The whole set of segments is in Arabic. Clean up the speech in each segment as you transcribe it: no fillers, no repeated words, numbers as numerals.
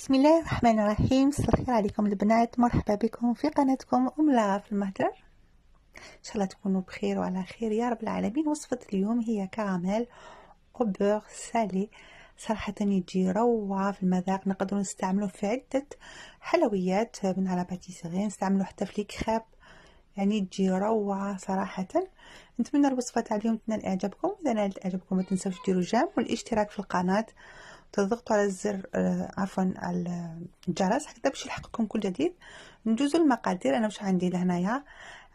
بسم الله الرحمن الرحيم. مساء الخير عليكم البنات، مرحبا بكم في قناتكم لغة في المهجر. ان شاء الله تكونوا بخير وعلى خير يا رب العالمين. وصفة اليوم هي كراميل او بور سالي، صراحة يجي روعة في المذاق. نقدروا نستعملوه في عدة حلويات من على باتيسيري، نستعملوه حتى في الكريب، يعني تجي روعة صراحة. نتمنى الوصفة تاع اليوم تنال اعجابكم. اذا نالت اعجابكم ما تنسوش ديروا جيم والاشتراك في القناة، تضغطوا على الزر عفوا على الجرس هكذا باش يلحقكم كل جديد. ندوزو المقادير. انا واش عندي لهنايا؟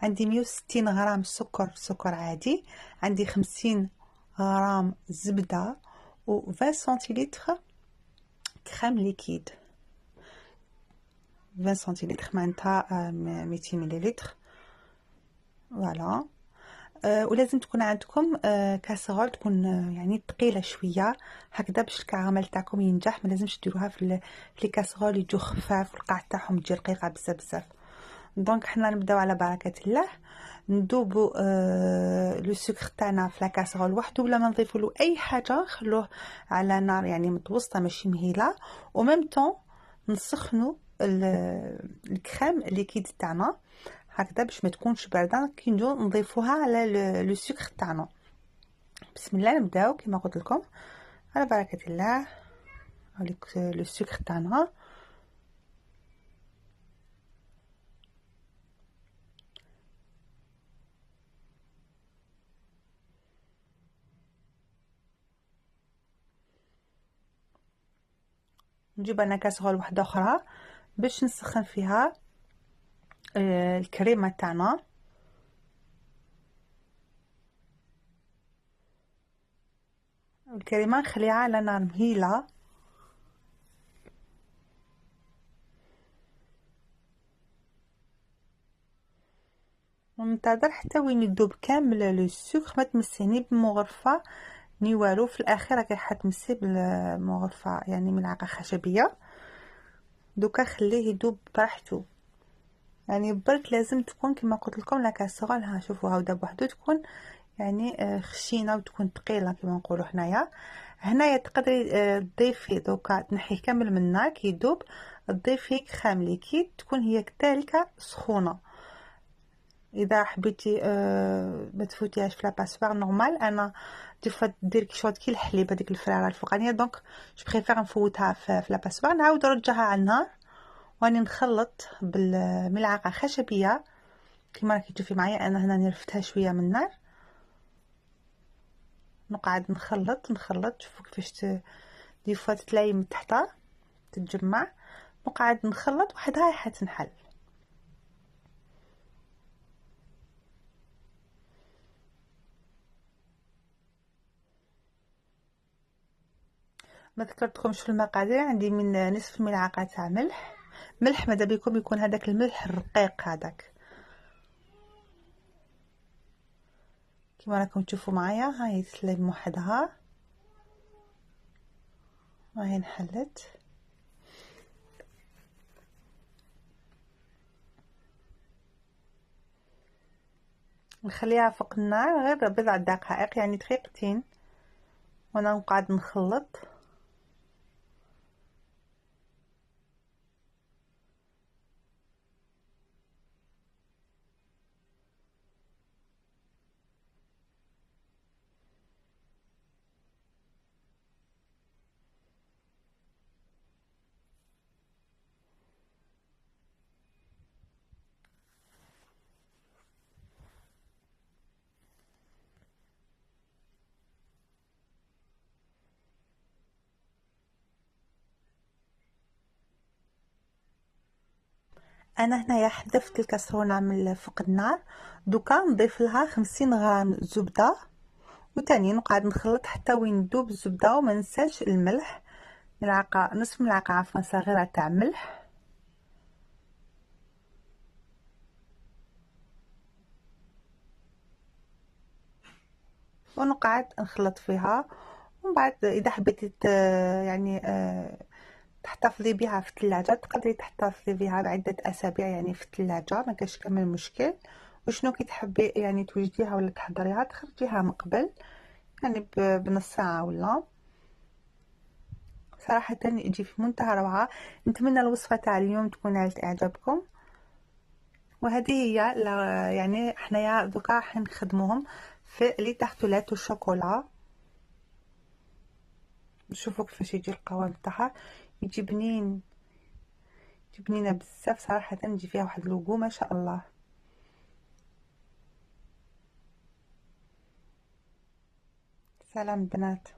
عندي 160 غرام سكر عادي، عندي 50 غرام زبده و 20 سنتيلتر كريم ليكيد. 20 سنتيلتر معناتها 200 مليلتر. فوالا. ولازم تكون عندكم كاسرول تكون يعني ثقيله شويه هكذا باش الكراميل تاعكم ينجح. ما لازمش ديروها في لي كاسرول يجوا خفاف والقاع تاعهم تجي رقيقه بزاف. دونك حنا نبداو على بركه الله. ندوبو لو سكر تاعنا في لا كاسرول وحده بلا ما نضيفوا له اي حاجه، نخلوه على نار يعني متوسطه ماشي مهيله، وميم طون نسخنوا الكريم ليكيد تاعنا هكذا باش ما تكونش بارده كي نجو نضيفوها على لو سكر تاعنا. بسم الله نبداو كما قلت لكم على بركه الله. هاوليك لو سكر تاعنا نجيب انا كاسرول واحده اخرى باش نسخن فيها الكريمه تاعنا. الكريمه نخليها على نار مهيله وننتظر حتى وين يذوب كامل لو سكر. ما تمسيني بمغرفه ني والو، في الاخير راكي حتمسي بالمغرفه يعني ملعقه خشبيه. دوكا خليه يذوب براحته، يعني برك لازم تكون كما قلت لكم لا كاسرول. ها شوفوا هاو داب وحده تكون يعني خشينه وتكون ثقيله كما نقولوا هنايا تقدري تضيفي دوكا تنحيه كامل من النار كي يذوب، تضيفي كريم ليكيد تكون هي كذلك سخونه. اذا حبيتي ما تفوتيهاش في لاباسوار نورمال، انا ديفا دير كيشوط كي الحليب هذيك الفراره الفوقانيه، دونك جو بريفير نفوتها في لاباسوار. نعاود نرجعها على النار واني نخلط بالملعقه خشبيه كما راكي تشوفي معايا. انا هنا نرفتها شويه من النار، نقعد نخلط. شوفوا كيفاش ديفا تتلاي من تحتها تتجمع، نقعد نخلط وحدها حتنحل. ما ذكرتكمش في المقادير، عندي من نصف ملعقه تاع ملح ماذا بكم يكون هذاك الملح الرقيق هذاك كما راكم تشوفوا معايا. هاي تسلم وحدها، هاي انحلت. نخليها فوق النار غير بضع دقائق يعني دقيقتين وانا نقعد نخلط. انا هنايا حذفت الكاسرونه من فوق النار، دوكا نضيف لها 50 غرام زبده وتاني نقعد نخلط حتى وين تذوب الزبده. وما ننساش الملح، ملعقه نصف ملعقه عفوا صغيره تاع ملح. ونقعد نخلط فيها. ومن بعد اذا حبيتي يعني تحتفظي بها في الثلاجه تقدري تحتفظي بها بعده اسابيع يعني في الثلاجه، ما كاش كامل مشكل. وشنو كي تحبي يعني توجديها ولا تحضريها تخرجيها من قبل يعني بنص ساعه ولا صراحه يجي في منتهى الروعه. نتمنى الوصفه تاع اليوم تكون نالت اعجابكم. وهذه هي يعني حنايا دوكا راح نخدموهم في لي تارتولات والشوكولا. شوفوا كيفاش يجي القوام تاعها، يجي بنين، يجي بنينه بزاف صراحه، يجي فيها واحد لوغو ما شاء الله. سلام بنات.